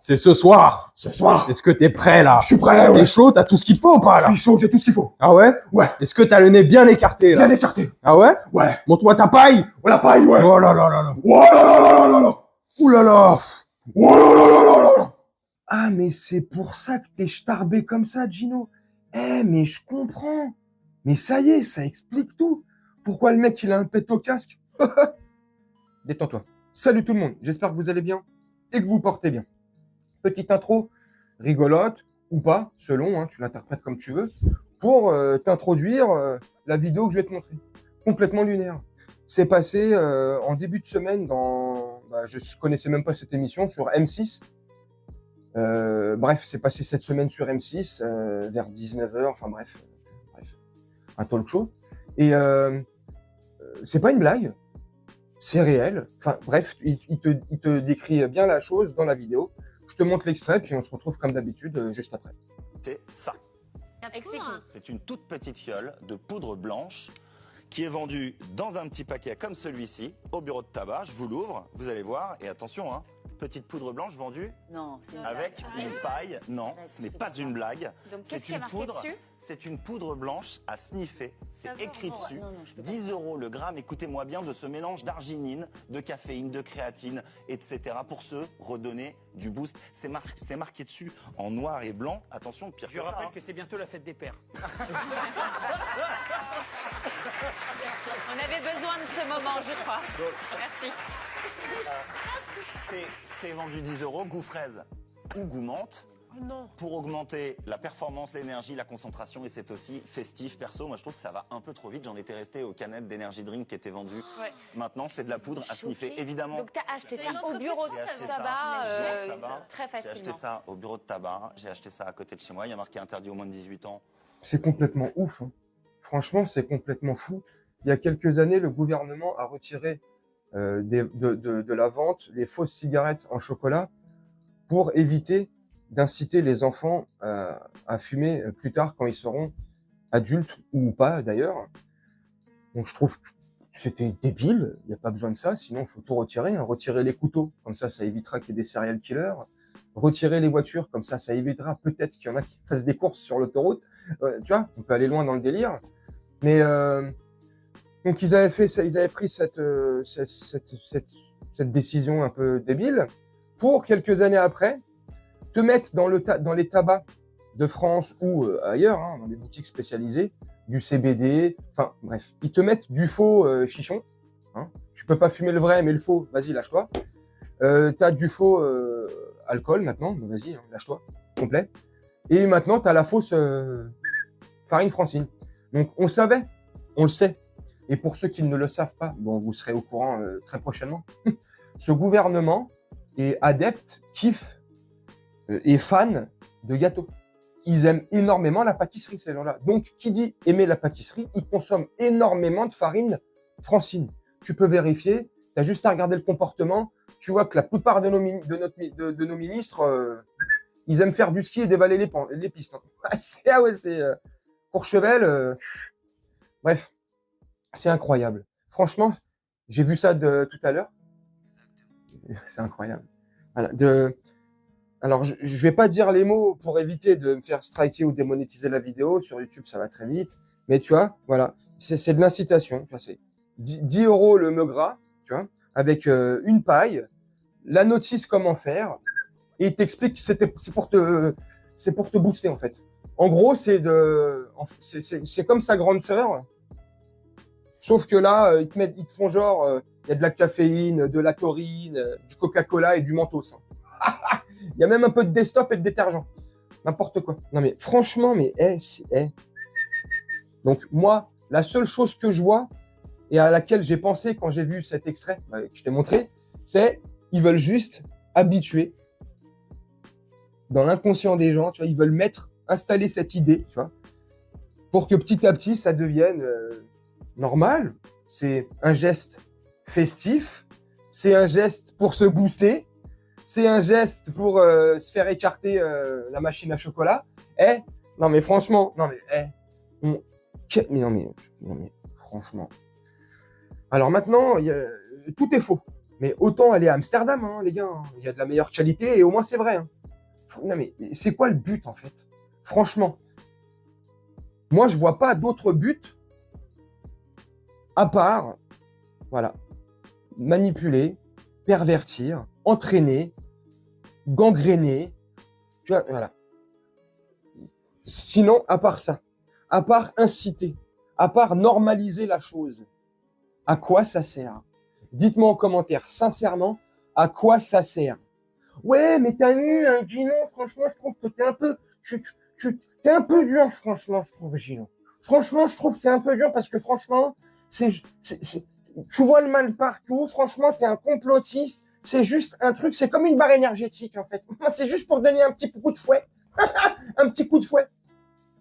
C'est ce soir. Ce soir. Est-ce que t'es prêt là? Je suis prêt, ouais. T'es chaud? T'as tout ce qu'il te faut ou pas là? Je suis chaud, j'ai tout ce qu'il faut. Ah ouais? Ouais. Est-ce que t'as le nez bien écarté là? Bien écarté. Ah ouais? Ouais. Montre-moi ta paille. Oh, la paille, ouais. Oh là là là là. Oh là là là là là là. Ouh là là. Oh là là là là là là. Ah mais c'est pour ça que t'es starbé comme ça, Gino. Eh mais je comprends. Mais ça y est, ça explique tout. Pourquoi le mec il a un pet au casque? Détends-toi. Salut tout le monde, j'espère que vous allez bien et que vous portez bien. Petite intro rigolote ou pas, selon, hein, tu l'interprètes comme tu veux, pour t'introduire la vidéo que je vais te montrer. Complètement lunaire. C'est passé en début de semaine dans... je connaissais même pas cette émission, sur M6. Bref, c'est passé cette semaine sur M6, vers 19h, enfin bref, un talk show. Et c'est pas une blague, c'est réel. Enfin bref, il te décrit bien la chose dans la vidéo. Je te montre l'extrait, puis on se retrouve comme d'habitude juste après. C'est ça. Explique-nous. C'est une toute petite fiole de poudre blanche qui est vendue dans un petit paquet comme celui-ci au bureau de tabac. Je vous l'ouvre, vous allez voir. Et attention, hein, petite poudre blanche vendue Non, c'est une avec blague. une paille. Non, ce n'est pas une blague. Donc C'est qu'est-ce qui est une marqué poudre. dessus? C'est une poudre blanche à sniffer. C'est Ça va, écrit bon, dessus. non, non, je peux pas. 10 € le gramme. Écoutez-moi bien, de ce mélange d'arginine, de caféine, de créatine, etc. pour se redonner du boost. C'est marqué dessus en noir et blanc. Attention, pire Je que ça, rappelle hein. que c'est bientôt la fête des pères. On avait besoin de ce moment, je crois. Merci. C'est vendu 10 €, goût fraise ou goût menthe. Oh non. Pour augmenter la performance, l'énergie, la concentration, et c'est aussi festif. Perso, moi je trouve que ça va un peu trop vite. J'en étais resté aux canettes d'énergie drink qui étaient vendues. Ouais. Maintenant, c'est de la poudre à sniffer, évidemment. Donc t'as acheté C'est ça une au bureau de J'ai acheté tabac ça. très J'ai acheté facilement. ça au bureau de tabac. J'ai acheté ça à côté de chez moi. Il y a marqué interdit aux moins de 18 ans. C'est complètement ouf. Hein. Franchement, c'est complètement fou. Il y a quelques années, le gouvernement a retiré de la vente les fausses cigarettes en chocolat pour éviter d'inciter les enfants à fumer plus tard quand ils seront adultes ou pas d'ailleurs. Donc je trouve que c'était débile, il n'y a pas besoin de ça, sinon il faut tout retirer. Hein. Retirer les couteaux, comme ça évitera qu'il y ait des serial killers. Retirer les voitures, comme ça évitera peut-être qu'il y en a qui fassent des courses sur l'autoroute. Tu vois, on peut aller loin dans le délire. Mais donc ils avaient pris cette décision un peu débile pour quelques années après te mettre dans les tabacs de France ou ailleurs, hein, dans des boutiques spécialisées, du CBD, enfin bref, ils te mettent du faux chichon. Hein. Tu peux pas fumer le vrai, mais le faux, vas-y, lâche-toi. T'as du faux alcool maintenant, bah, vas-y, hein, lâche-toi, complet. Et maintenant, t'as la fausse farine Francine. Donc on savait, on le sait. Et pour ceux qui ne le savent pas, bon, vous serez au courant très prochainement. Ce gouvernement est adepte, kiffe et fan de gâteaux. Ils aiment énormément la pâtisserie, ces gens-là. Donc, qui dit aimer la pâtisserie, ils consomment énormément de farine Francine. Tu peux vérifier, tu as juste à regarder le comportement. Tu vois que la plupart de nos ministres, ils aiment faire du ski et dévaler les pistes. Hein. c'est Courchevel. Bref, c'est incroyable. Franchement, j'ai vu ça tout à l'heure. C'est incroyable. Voilà, alors, je vais pas dire les mots pour éviter de me faire striker ou démonétiser la vidéo. Sur YouTube, ça va très vite. Mais tu vois, voilà, c'est de l'incitation. Tu vois, c'est 10 € le me gras, tu vois, avec une paille, la notice comment faire, et il t'explique que c'est pour te booster en fait. En gros, c'est comme sa grande sœur, sauf que là, ils te font genre, il y a de la caféine, de la taurine, du Coca-Cola et du Mentos. Hein. Il y a même un peu de desktop et de détergent. N'importe quoi. Non mais franchement, mais Donc moi, la seule chose que je vois et à laquelle j'ai pensé quand j'ai vu cet extrait que je t'ai montré, c'est ils veulent juste habituer dans l'inconscient des gens, tu vois, ils veulent installer cette idée, tu vois, pour que petit à petit ça devienne normal. C'est un geste festif, c'est un geste pour se booster. C'est un geste pour se faire écarter la machine à chocolat. Non mais franchement, non mais franchement. Alors maintenant, tout est faux. Mais autant aller à Amsterdam, hein, les gars. Hein. Il y a de la meilleure qualité et au moins c'est vrai. Hein. Non, mais c'est quoi le but, en fait? Franchement, moi, je vois pas d'autre but à part, voilà, manipuler, pervertir, entraîner, gangréner, tu vois, voilà. Sinon, à part ça, à part inciter, à part normaliser la chose, à quoi ça sert? Dites-moi en commentaire, sincèrement, à quoi ça sert? Ouais, mais t'as vu, hein, Gino, franchement, je trouve que t'es un peu, t'es un peu dur, franchement, je trouve, Gino. Franchement, je trouve que c'est un peu dur parce que franchement, tu vois le mal partout. Franchement, t'es un complotiste. C'est juste un truc, c'est comme une barre énergétique, en fait. C'est juste pour donner un petit coup de fouet. Un petit coup de fouet.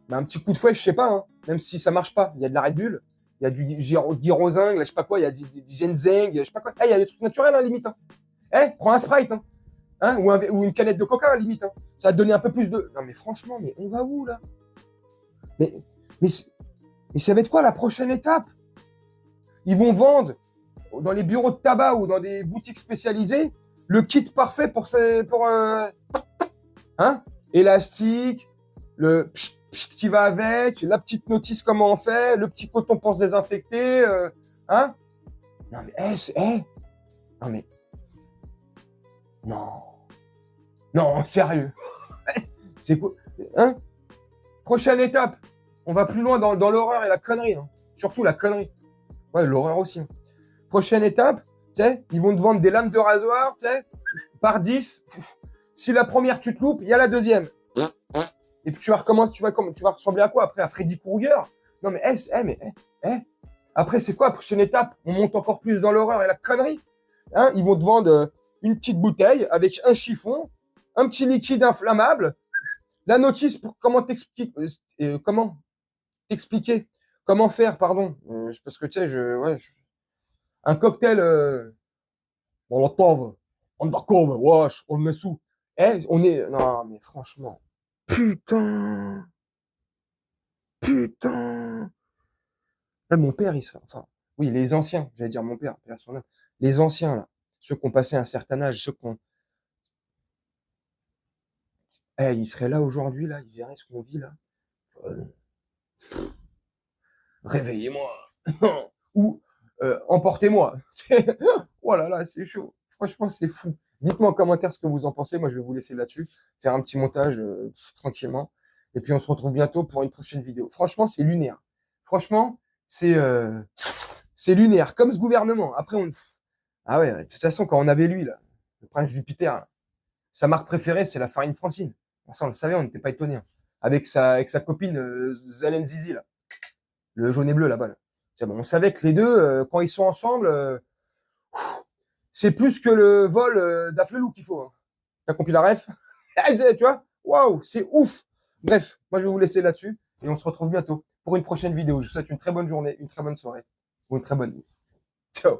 Mais un petit coup de fouet, je sais pas, hein, même si ça marche pas. Il y a de la Red Bull, il y a du Gyrozingue, là, je sais pas quoi, il y a du Ginseng, je sais pas quoi. Il y a des trucs naturels, hein, limite. Hein. Prends un Sprite, hein. Hein, ou une canette de coca, limite. Hein. Ça va te donner un peu plus de... Non, mais franchement, mais on va où, là? Mais ça va être quoi la prochaine étape? Ils vont vendre dans les bureaux de tabac ou dans des boutiques spécialisées le kit parfait pour hein, élastique, le pchit, pchit qui va avec, la petite notice comment on fait, le petit coton pour se désinfecter, hein? Non, mais, non, mais, non, sérieux. C'est quoi? Hein? Prochaine étape. On va plus loin dans l'horreur et la connerie. Hein. Surtout la connerie. Ouais, l'horreur aussi. Hein. Prochaine étape, tu sais, ils vont te vendre des lames de rasoir, tu sais, par 10. Si la première, tu te loupes, il y a la deuxième. Et puis tu vas recommencer, tu vas ressembler à quoi après? À Freddy Krueger? Non, mais, Après, c'est quoi la prochaine étape? On monte encore plus dans l'horreur et la connerie. Hein, ils vont te vendre une petite bouteille avec un chiffon, un petit liquide inflammable, la notice pour comment t'expliquer, comment faire, pardon, parce que tu sais, un cocktail, on l'entend, undercover, wesh, on est sous. On est, non, mais franchement, putain. Mon père, il serait, enfin, oui, les anciens, j'allais dire mon père, les anciens, là, ceux qui ont passé un certain âge, ceux qui ont, ils seraient là aujourd'hui, là, ils verraient ce qu'on vit, là. Réveillez-moi. Ou emportez-moi. Oh là là, c'est chaud. Franchement, c'est fou. Dites-moi en commentaire ce que vous en pensez. Moi, je vais vous laisser là-dessus, faire un petit montage tranquillement. Et puis, on se retrouve bientôt pour une prochaine vidéo. Franchement, c'est lunaire. Franchement, c'est lunaire, comme ce gouvernement. Après, ah ouais, de toute façon, quand on avait lui, là, le prince Jupiter, là, sa marque préférée, c'est la farine Francine. Ça, on le savait, on n'était pas étonnés. Hein. Avec sa copine Zelen Zizi, là. Le jaune et bleu, là-bas. Là. Bon, on savait que les deux, quand ils sont ensemble, c'est plus que le vol d'Aflelou qu'il faut. Hein. T'as compris la ref? Tu vois? Waouh, c'est ouf. Bref, moi je vais vous laisser là-dessus et on se retrouve bientôt pour une prochaine vidéo. Je vous souhaite une très bonne journée, une très bonne soirée ou une très bonne nuit. Ciao.